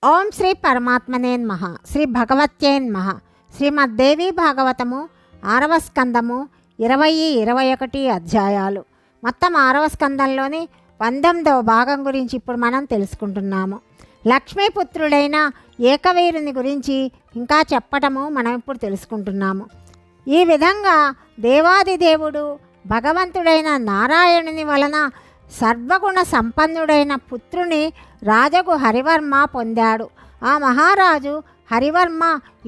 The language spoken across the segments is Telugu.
ఓం శ్రీ పరమాత్మనే నమః. శ్రీ భగవత్యే నమః. శ్రీమద్దేవి భాగవతము 6వ స్కందము 20-21 అధ్యాయాలు. మొత్తం 6వ స్కందంలోని 19వ భాగం గురించి ఇప్పుడు మనం తెలుసుకుంటున్నాము. లక్ష్మీపుత్రుడైన ఏకవీరుని గురించి ఇంకా చెప్పటము మనం ఇప్పుడు తెలుసుకుంటున్నాము. ఈ విధంగా దేవాదిదేవుడు భగవంతుడైన నారాయణుని వలన సర్వగుణ సంపన్నుడైన పుత్రుని రాజగు హరివర్మ పొందాడు. ఆ మహారాజు హరివర్మ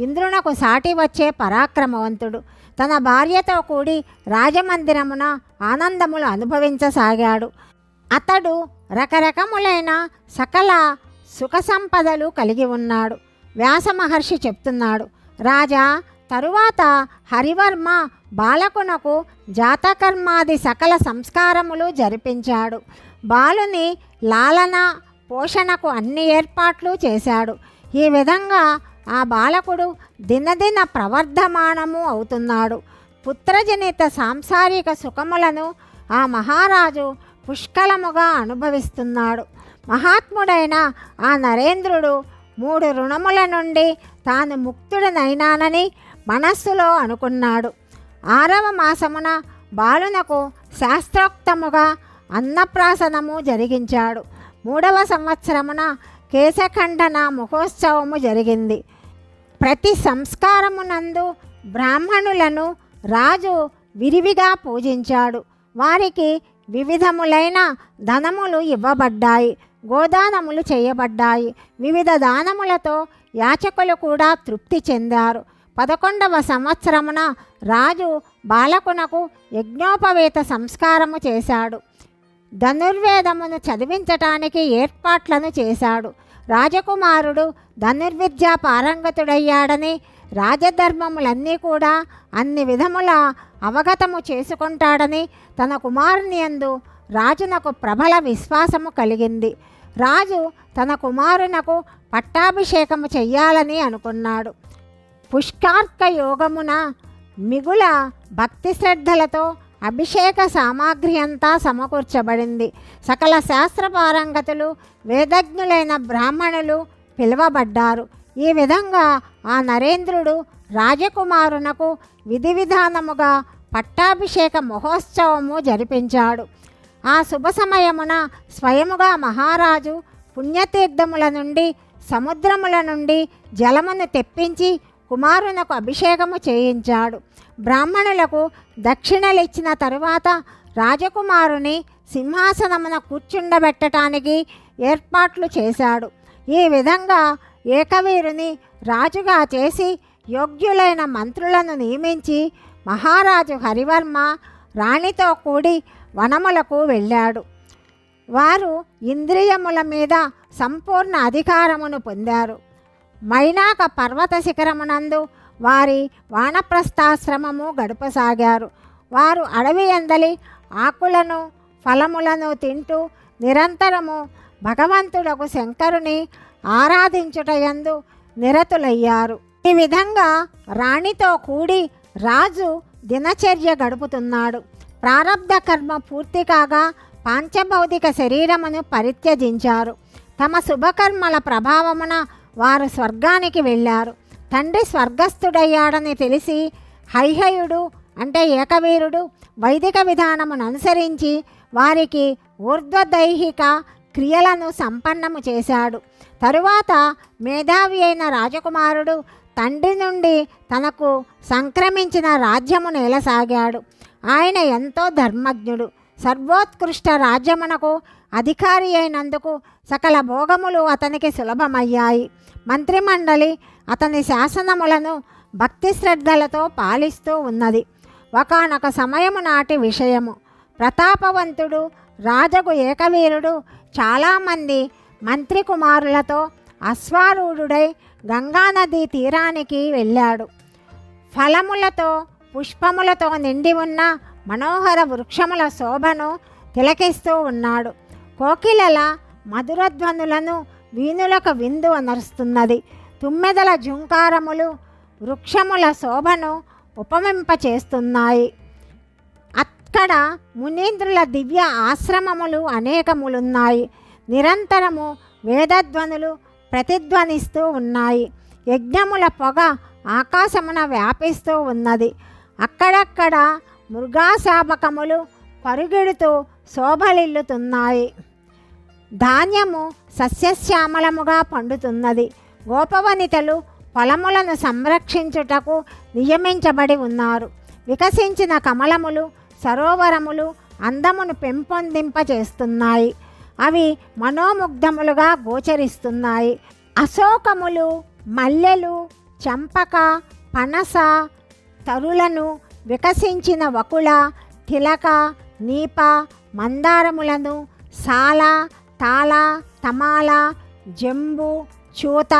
ఇంద్రునకు సాటి వచ్చే పరాక్రమవంతుడు. తన భార్యతో కూడి రాజమందిరమున ఆనందములు అనుభవించసాగాడు. అతడు రకరకములైన సకల సుఖ సంపదలు కలిగి ఉన్నాడు. వ్యాస మహర్షి చెప్తున్నాడు, రాజా, తరువాత హరివర్మ బాలకునకు జాతకర్మాది సకల సంస్కారములు జరిపించాడు. బాలుని లాలన పోషణకు అన్ని ఏర్పాట్లు చేశాడు. ఈ విధంగా ఆ బాలకుడు దినదిన ప్రవర్ధమానము అవుతున్నాడు. పుత్రజనిత సాంసారిక సుఖములను ఆ మహారాజు పుష్కలముగా అనుభవిస్తున్నాడు. మహాత్ముడైన ఆ నరేంద్రుడు 3 రుణముల నుండి తాను ముక్తుడనైనానని మనస్సులో అనుకున్నాడు. 6వ మాసమున బాలునకు శాస్త్రోక్తముగా అన్నప్రాసనము జరిగించాడు. 3వ సంవత్సరమున కేశఖండన మహోత్సవము జరిగింది. ప్రతి సంస్కారమునందు బ్రాహ్మణులను రాజు విరివిగా పూజించాడు. వారికి వివిధములైన ధనములు ఇవ్వబడ్డాయి, గోదానములు చేయబడ్డాయి. వివిధ దానములతో యాచకులు కూడా తృప్తి చెందారు. 11వ సంవత్సరమున రాజు బాలకునకు యజ్ఞోపవేత సంస్కారము చేశాడు. ధనుర్వేదమును చదివించటానికి ఏర్పాట్లను చేశాడు. రాజకుమారుడు ధనుర్విద్యా పారంగతుడయ్యాడని రాజధర్మములన్నీ కూడా అన్ని విధముల అవగతము చేసుకుంటాడని తన కుమారుని యందు రాజునకు ప్రబల విశ్వాసము కలిగింది. రాజు తన కుమారునకు పట్టాభిషేకము చెయ్యాలని అనుకున్నాడు. పుష్కార్క యోగమున మిగుల భక్తి శ్రద్ధలతో అభిషేక సామాగ్రి అంతా సమకూర్చబడింది. సకల శాస్త్ర పారంగతులు వేదజ్ఞులైన బ్రాహ్మణులు పిలువబడ్డారు. ఈ విధంగా ఆ నరేంద్రుడు రాజకుమారునకు విధి విధానముగా పట్టాభిషేక మహోత్సవము జరిపించాడు. ఆ శుభ సమయమున స్వయముగా మహారాజు పుణ్యతీర్థముల నుండి సముద్రముల నుండి జలమును తెప్పించి కుమారునకు అభిషేకము చేయించాడు. బ్రాహ్మణులకు దక్షిణలిచ్చిన తరువాత రాజకుమారుని సింహాసనమున కూర్చుండబెట్టడానికి ఏర్పాట్లు చేశాడు. ఈ విధంగా ఏకవీరుని రాజుగా చేసి యోగ్యులైన మంత్రులను నియమించి మహారాజు హరివర్మ రాణితో కూడి వనములకు వెళ్ళాడు. వారు ఇంద్రియముల మీద సంపూర్ణ అధికారమును పొందారు. మైనాక పర్వత శిఖరమునందు వారి వానప్రస్థాశ్రమము గడపసాగారు. వారు అడవి ఎందలి ఆకులను ఫలములను తింటూ నిరంతరము భగవంతుడకు శంకరుని ఆరాధించుటయందు నిరతులయ్యారు. ఈ విధంగా రాణితో కూడి రాజు దినచర్య గడుపుతున్నాడు. ప్రారబ్ధ కర్మ పూర్తి కాగా పాంచభౌతిక శరీరమును పరిత్యజించారు. తమ శుభకర్మల ప్రభావమున వారు స్వర్గానికి వెళ్ళారు. తండ్రి స్వర్గస్థుడయ్యాడని తెలిసి హైహయుడు అంటే ఏకవీరుడు వైదిక విధానమును అనుసరించి వారికి ఊర్ధ్వదైహిక క్రియలను సంపన్నము చేశాడు. తరువాత మేధావి అయిన రాజకుమారుడు తండ్రి నుండి తనకు సంక్రమించిన రాజ్యమును ఏలసాగాడు. ఆయన ఎంతో ధర్మజ్ఞుడు. సర్వోత్కృష్ట రాజ్యమునకు అధికారి అయినందుకు సకల భోగములు అతనికి సులభమయ్యాయి. మంత్రిమండలి అతని శాసనములను భక్తి శ్రద్ధలతో పాలిస్తూ ఉన్నది. ఒకానొక సమయము నాటి విషయము. ప్రతాపవంతుడు రాజగు ఏకవీరుడు చాలామంది మంత్రి కుమారులతో అశ్వారూఢుడై గంగానదీ తీరానికి వెళ్ళాడు. ఫలములతో పుష్పములతో నిండి ఉన్న మనోహర వృక్షముల శోభను తిలకిస్తూ ఉన్నాడు. కోకిలల మధురధ్వనులను వీణులకు విందు అనరుస్తున్నది. తుమ్మెదల జుంకారములు వృక్షముల శోభను ఉపమింపచేస్తున్నాయి. అక్కడ మునీంద్రుల దివ్య ఆశ్రమములు అనేకములున్నాయి. నిరంతరము వేదధ్వనులు ప్రతిధ్వనిస్తూ ఉన్నాయి. యజ్ఞముల పొగ ఆకాశమున వ్యాపిస్తూ ఉన్నది. అక్కడక్కడ మృగాశాపకములు పరుగెడుతూ శోభలిల్లుతున్నాయి. ధాన్యము సస్యశ్యామలముగా పండుతున్నది. గోపవనితలు పొలములను సంరక్షించుటకు నియమించబడి ఉన్నారు. వికసించిన కమలములు, సరోవరములు అందమును పెంపొందింపచేస్తున్నాయి. అవి మనోముగ్ధములుగా గోచరిస్తున్నాయి. అశోకములు, మల్లెలు, చంపక, పనస తరులను, వికసించిన వకుళ, తిలక, నీప, మందారములను, సాల, తాళ, తమాల, జంబు, చూత,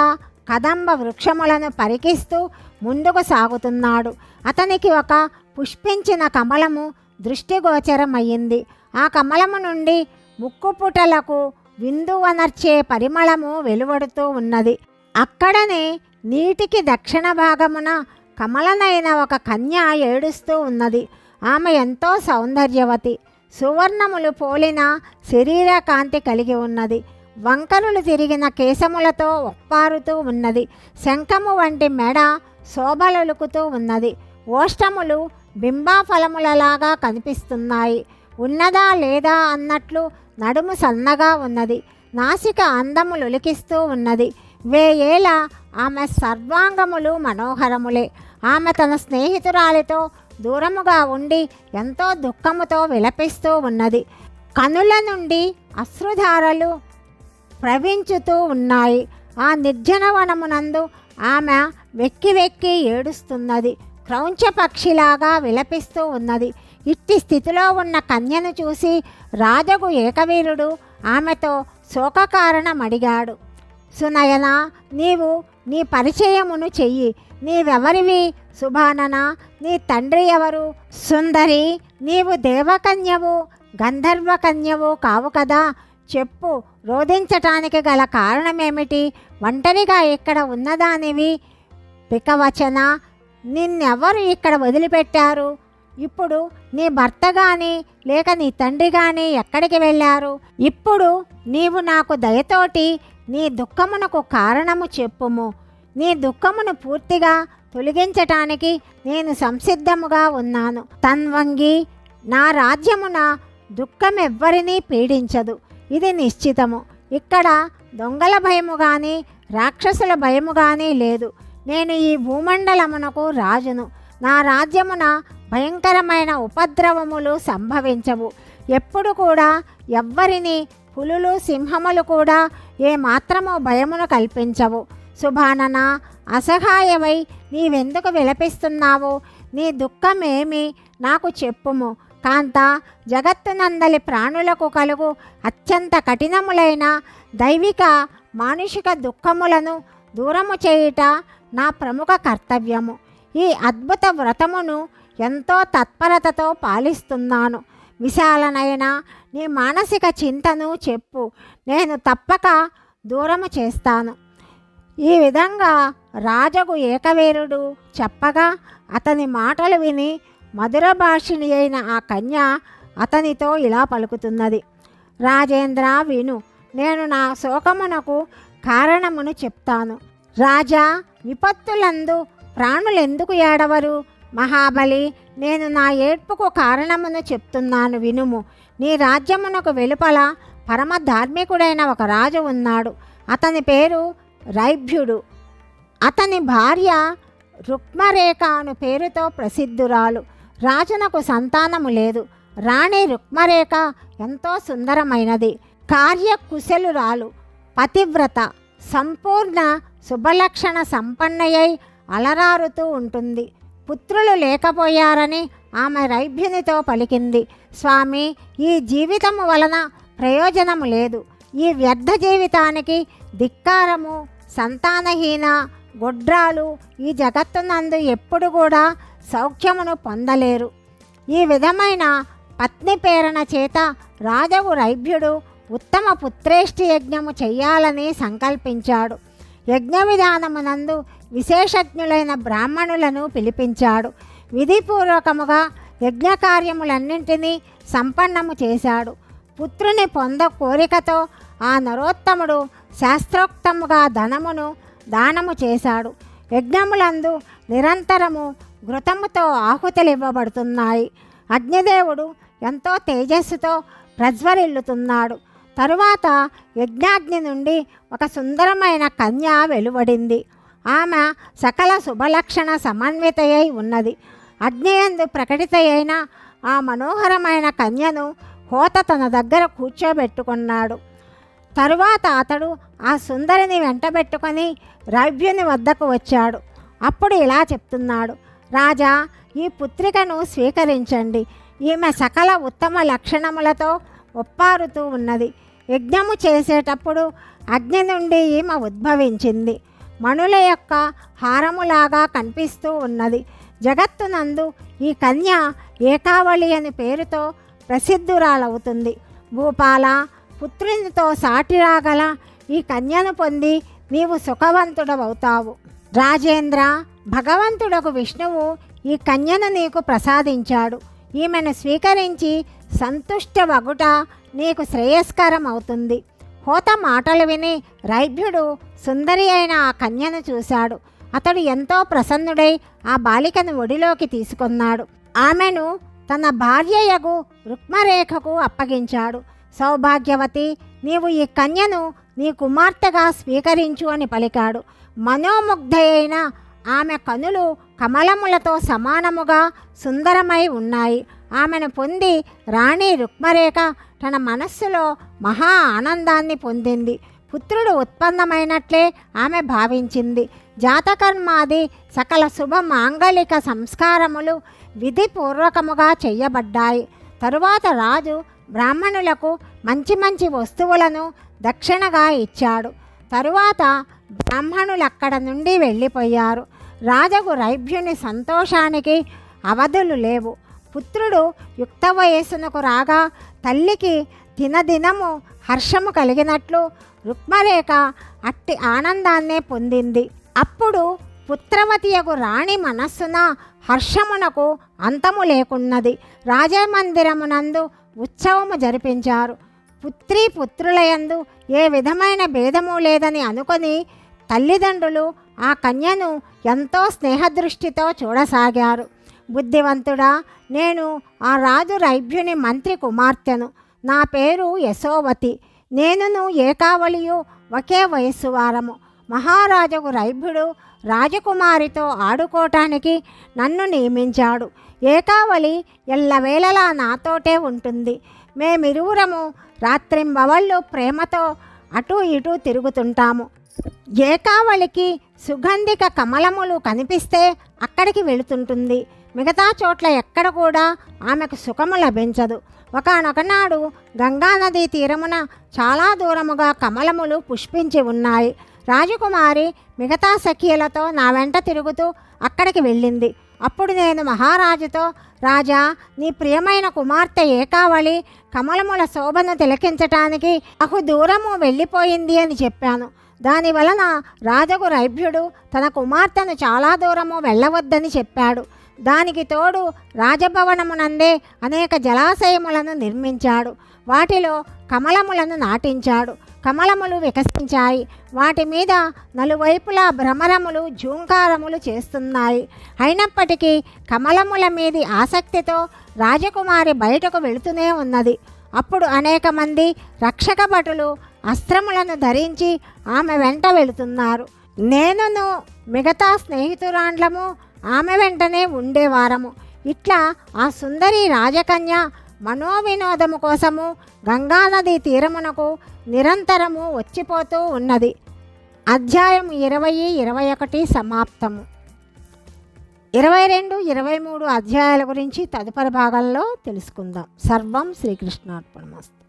కదంబ వృక్షములను పరికిస్తూ ముందుకు సాగుతున్నాడు. అతనికి ఒక పుష్పించిన కమలము దృష్టిగోచరమయ్యింది. ఆ కమలము నుండి ముక్కుపుటలకు విందువనర్చే పరిమళము వెలువడుతూ ఉన్నది. అక్కడనే నీటికి దక్షిణ భాగమున కమలనైన ఒక కన్య ఏడుస్తూ ఉన్నది. ఆమె ఎంతో సౌందర్యవతి, సువర్ణములు పోలిన శరీర కాంతి కలిగి ఉన్నది. వంకరులు తిరిగిన కేశములతో ఒప్పారుతూ ఉన్నది. శంఖము వంటి మెడ శోభలొలుకుతూ ఉన్నది. ఓష్టములు బింబాఫలములలాగా కనిపిస్తున్నాయి. ఉన్నదా లేదా అన్నట్లు నడుము సన్నగా ఉన్నది. నాసిక అందములొలికిస్తూ ఉన్నది. వేయేళ ఆమె సర్వాంగములు మనోహరములే. ఆమె తన స్నేహితురాలితో దూరముగా ఉండి ఎంతో దుఃఖముతో విలపిస్తూ ఉన్నది. కనుల నుండి అశ్రుధారలు ప్రవించుతూ ఉన్నాయి. ఆ నిర్జనవనమునందు ఆమె వెక్కి వెక్కి ఏడుస్తున్నది. క్రౌంచ పక్షిలాగా విలపిస్తూ ఉన్నది. ఇట్టి స్థితిలో ఉన్న కన్యను చూసి రాజగు ఏకవీరుడు ఆమెతో శోకకారణమడిగాడు. సునయన, నీవు నీ పరిచయమును చెయ్యి. నీవెవరివి సుభానన? నీ తండ్రి ఎవరు? సుందరి, నీవు దేవకన్యవు, గంధర్వకన్యవు కావు కదా. చెప్పు, రోధించటానికి గల కారణమేమిటి? ఒంటరిగా ఇక్కడ ఉన్నదానివి పికవచన, నిన్నెవరు ఇక్కడ వదిలిపెట్టారు? ఇప్పుడు నీ భర్త కానీ లేక నీ తండ్రి కానీ ఎక్కడికి వెళ్ళారు? ఇప్పుడు నీవు నాకు దయతోటి నీ దుఃఖమునకు కారణము చెప్పుము. నీ దుఃఖమును పూర్తిగా తొలగించటానికి నేను సంసిద్ధముగా ఉన్నాను. తన్వంగి, నా రాజ్యమున దుఃఖమెవ్వరినీ పీడించదు, ఇది నిశ్చితము. ఇక్కడ దొంగల భయము కానీ రాక్షసుల భయము కానీ లేదు. నేను ఈ భూమండలమునకు రాజును. నా రాజ్యమున భయంకరమైన ఉపద్రవములు సంభవించవు. ఎప్పుడు కూడా ఎవ్వరిని పులులు సింహములు కూడా ఏమాత్రము భయమును కల్పించవు. సుభానన, అసహాయమై నీవెందుకు విలపిస్తున్నావు? నీ దుఃఖమేమి నాకు చెప్పుము. కాంత, జగత్తునందలి ప్రాణులకు కలుగు అత్యంత కఠినములైన దైవిక మానుషిక దుఃఖములను దూరము చేయుట నా ప్రముఖ కర్తవ్యము. ఈ అద్భుత వ్రతమును ఎంతో తత్పరతతో పాలిస్తున్నాను. విశాలనైన నీ మానసిక చింతను చెప్పు, నేను తప్పక దూరము చేస్తాను. ఈ విధంగా రాజగు ఏకవీరుడు చెప్పగా అతని మాటలు విని మధుర భాషిణి అయిన ఆ కన్య అతనితో ఇలా పలుకుతున్నది. రాజేంద్ర, విను, నేను నా శోకమునకు కారణమును చెప్తాను. రాజా, విపత్తులందు ప్రాణులెందుకు ఏడవరు? మహాబలి, నేను నా ఏడ్పుకు కారణమును చెప్తున్నాను, వినుము. నీ రాజ్యమునకు వెలుపల పరమ ధార్మికుడైన ఒక రాజు ఉన్నాడు. అతని పేరు రైభ్యుడు. అతని భార్య రుక్మరేఖ అను పేరుతో ప్రసిద్ధురాలు. రాజునకు సంతానము లేదు. రాణి రుక్మరేఖ ఎంతో సుందరమైనది, కార్యకుశలురాలు, పతివ్రత, సంపూర్ణ శుభలక్షణ సంపన్నయై అలరారుతూ ఉంటుంది. పుత్రులు లేకపోయారని ఆమె రైభ్యునితో పలికింది. స్వామి, ఈ జీవితము వలన ప్రయోజనము లేదు. ఈ వ్యర్థ జీవితానికి ధిక్కారము. సంతానహీన గొడ్రాలు ఈ జగత్తునందు ఎప్పుడు కూడా సౌఖ్యమును పొందలేరు. ఈ విధమైన పత్ని ప్రేరణ చేత రాజగు రైభ్యుడు ఉత్తమ పుత్రేష్టి యజ్ఞము చెయ్యాలని సంకల్పించాడు. యజ్ఞ విధానమునందు విశేషజ్ఞులైన బ్రాహ్మణులను పిలిపించాడు. విధిపూర్వకముగా యజ్ఞకార్యములన్నింటినీ సంపన్నము చేశాడు. పుత్రుని పొంద కోరికతో ఆ నరోత్తముడు శాస్త్రోక్తముగా ధనమును దానము చేశాడు. యజ్ఞములందు నిరంతరము ఘృతముతో ఆహుతులు ఇవ్వబడుతున్నాయి. అగ్నిదేవుడు ఎంతో తేజస్సుతో ప్రజ్వరిల్లుతున్నాడు. తరువాత యజ్ఞాగ్ని నుండి ఒక సుందరమైన కన్య వెలువడింది. ఆమె సకల శుభలక్షణ సమన్వితయై ఉన్నది. అగ్నియందు ప్రకటితయైన ఆ మనోహరమైన కన్యను హోత తన దగ్గర కూర్చోబెట్టుకున్నాడు. తరువాత అతడు ఆ సుందరిని వెంటబెట్టుకొని రైభ్యుని వద్దకు వచ్చాడు. అప్పుడు ఇలా చెప్తున్నాడు: రాజా, ఈ పుత్రికను స్వీకరించండి. ఈమె సకల ఉత్తమ లక్షణములతో ఒప్పారుతూ ఉన్నది. యజ్ఞము చేసేటప్పుడు అగ్ని నుండి ఈమె ఉద్భవించింది. మణుల యొక్క హారములాగా కనిపిస్తూ ఉన్నది. జగత్తునందు ఈ కన్య ఏకావళి అని పేరుతో ప్రసిద్ధురాలవుతుంది. భూపాల, పుత్రునితో సాటిరాగల ఈ కన్యను పొంది నీవు సుఖవంతుడవవుతావు. రాజేంద్ర, భగవంతుడకు విష్ణువు ఈ కన్యను నీకు ప్రసాదించాడు. ఈమెను స్వీకరించి సంతుష్టవగుట నీకు శ్రేయస్కరం అవుతుంది. హోత మాటలు విని రైభ్యుడు సుందరి అయిన ఆ కన్యను చూశాడు. అతడు ఎంతో ప్రసన్నుడై ఆ బాలికను ఒడిలోకి తీసుకున్నాడు. ఆమెను తన భార్యయగు రుక్మరేఖకు అప్పగించాడు. సౌభాగ్యవతి, నీవు ఈ కన్యను నీ కుమార్తెగా స్వీకరించు అని పలికాడు. మనోముగ్ధయైన ఆమె కనులు కమలములతో సమానముగా సుందరమై ఉన్నాయి. ఆమెను పొంది రాణి రుక్మరేఖ తన మనస్సులో మహా ఆనందాన్ని పొందింది. పుత్రుడు ఉత్పన్నమైనట్లే ఆమె భావించింది. జాతకర్మాది సకల శుభ మాంగళిక సంస్కారములు విధిపూర్వకముగా చెయ్యబడ్డాయి. తరువాత రాజు బ్రాహ్మణులకు మంచి మంచి వస్తువులను దక్షిణగా ఇచ్చాడు. తరువాత బ్రాహ్మణులక్కడ నుండి వెళ్ళిపోయారు. రాజగు రైభ్యుని సంతోషానికి అవధులు లేవు. పుత్రుడు యుక్త వయస్సునకు రాగా తల్లికి దినదినము హర్షము కలిగినట్లు రుక్మరేఖ అట్టి ఆనందాన్నే పొందింది. అప్పుడు పుత్రవతియగు రాణి మనస్సున హర్షమునకు అంతము లేకున్నది. రాజమందిరమునందు ఉత్సవము జరిపించారు. పుత్రీ పుత్రులయందు ఏ విధమైన భేదము లేదని అనుకొని తల్లిదండ్రులు ఆ కన్యను ఎంతో స్నేహదృష్టితో చూడసాగారు. బుద్ధివంతుడా, నేను ఆ రాజు రైభ్యుని మంత్రి కుమార్తెను. నా పేరు యశోవతి. నేనును ఏకావళియు ఒకే వయస్సు వారము. మహారాజుకు రైభ్యుడు రాజకుమారితో ఆడుకోవటానికి నన్ను నియమించాడు. ఏకావళి ఎల్లవేళలా నాతోటే ఉంటుంది. మేమిరువురము రాత్రింబవళ్ళు ప్రేమతో అటూ ఇటూ తిరుగుతుంటాము. ఏకావళికి సుగంధిక కమలములు కనిపిస్తే అక్కడికి వెళుతుంటుంది. మిగతా చోట్ల ఎక్కడ కూడా ఆమెకు సుఖము లభించదు. ఒకానొకనాడు గంగానదీ తీరమున చాలా దూరముగా కమలములు పుష్పించి ఉన్నాయి. రాజకుమారి మిగతా సఖియలతో నా వెంట తిరుగుతూ అక్కడికి వెళ్ళింది. అప్పుడు నేను మహారాజుతో, రాజా, నీ ప్రియమైన కుమార్తె ఏకావళి కమలముల శోభను తిలకించటానికి దూరము వెళ్ళిపోయింది అని చెప్పాను. దానివలన రాజగు రైభ్యుడు తన కుమార్తెను చాలా దూరము వెళ్ళవద్దని చెప్పాడు. దానికి తోడు రాజభవనమునందే అనేక జలాశయములను నిర్మించాడు. వాటిలో కమలములను నాటించాడు. కమలములు వికసించాయి. వాటి మీద నలువైపులా భ్రమరములు జూంకారములు చేస్తున్నాయి. అయినప్పటికీ కమలముల మీది ఆసక్తితో రాజకుమారి బయటకు వెళుతూనే ఉన్నది. అప్పుడు అనేక మంది రక్షక భటులు అస్త్రములను ధరించి ఆమె వెంట వెళుతున్నారు. నేనును మిగతా స్నేహితురాండ్లము ఆమె వెంటనే ఉండేవారము. ఇట్లా ఆ సుందరి రాజకన్య మనోవినోదము కోసము గంగానదీ తీరమునకు నిరంతరము వచ్చిపోతూ ఉన్నది. అధ్యాయం 20-21 సమాప్తము. 22-23 అధ్యాయాల గురించి తదుపరి భాగంలో తెలుసుకుందాం. సర్వం శ్రీకృష్ణార్పణమస్తు.